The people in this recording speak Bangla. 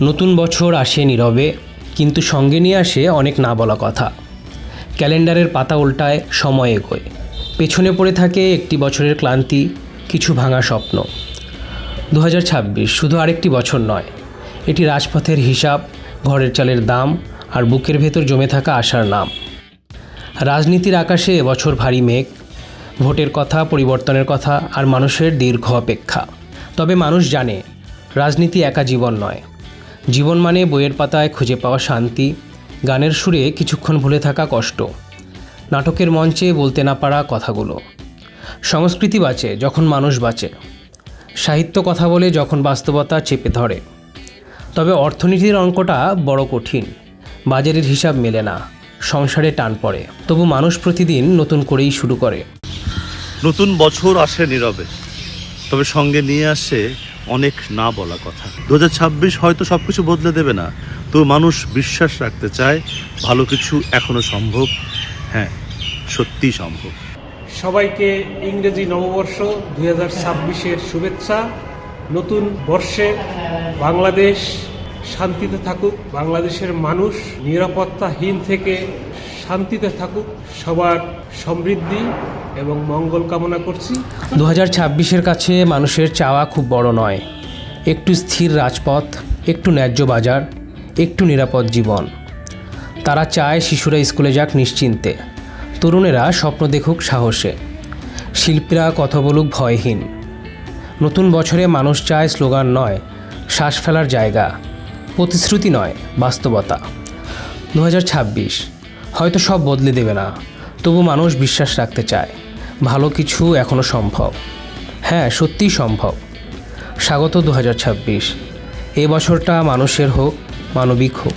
নতুন বছর আসে নীরবে, কিন্তু সঙ্গে নিয়ে আসে অনেক না বলা কথা। ক্যালেন্ডারের পাতা উল্টায়, সময় এগোয়, পেছনে পড়ে থাকে একটি বছরের ক্লান্তি, কিছু ভাঙা স্বপ্ন। 2026 শুধু আরেকটি বছর নয়, এটি রাজপথের হিসাব, ঘরের চালের দাম আর বুকের ভেতর জমে থাকা আশার নাম। রাজনীতির আকাশে এবছর ভারী মেঘ, ভোটের কথা, পরিবর্তনের কথা আর মানুষের দীর্ঘ অপেক্ষা। তবে মানুষ জানে, রাজনীতি একা জীবন নয়। জীবন মানে বইয়ের পাতায় খুঁজে পাওয়া শান্তি, গানের সুরে কিছুক্ষণ ভুলে থাকা কষ্ট, নাটকের মঞ্চে বলতে না পারা কথাগুলো। সংস্কৃতি বাঁচে যখন মানুষ বাঁচে, সাহিত্য কথা বলে যখন বাস্তবতা চেপে ধরে। তবে অর্থনীতির অঙ্কটা বড় কঠিন, বাজারের হিসাব মেলে না, সংসারে টান পড়ে, তবু মানুষ প্রতিদিন নতুন করেই শুরু করে। নতুন বছর আসে নীরবে, তবে সঙ্গে নিয়ে আসে অনেক না বলা কথা। 2026 হয়তো সবকিছু বদলে দেবে না, তো মানুষ বিশ্বাস রাখতে চায় ভালো কিছু এখনো সম্ভব। হ্যাঁ, সত্যিই সম্ভব। সবাইকে ইংরেজি নববর্ষ 2026-এর শুভেচ্ছা। নতুন বর্ষে বাংলাদেশ শান্তিতে থাকুক, বাংলাদেশের মানুষ নিরাপত্তাহীন থেকে শান্তিতে থাকুক, সবার সমৃদ্ধি এবং মঙ্গল কামনা করছি। 2026-এর কাছে মানুষের চাওয়া খুব বড় নয়, একটু স্থির রাজপথ, একটু ন্যায্য বাজার, একটু নিরাপদ জীবন। তারা চায় শিশুরা স্কুলে যাক নিশ্চিন্তে, তরুণেরা স্বপ্ন দেখুক সাহসে, শিল্পীরা কথা বলুক ভয়হীন। নতুন বছরে মানুষ চায় স্লোগান নয়, শ্বাস ফেলার জায়গা, প্রতিশ্রুতি নয়, বাস্তবতা। 2026 হয়তো সব বদলে দেবে না, তবু মানুষ বিশ্বাস রাখতে চায় ভালো কিছু এখনও সম্ভব। হ্যাঁ, সত্যিই সম্ভব। স্বাগত 2026। এ বছরটা মানুষের হোক, মানবিক হোক।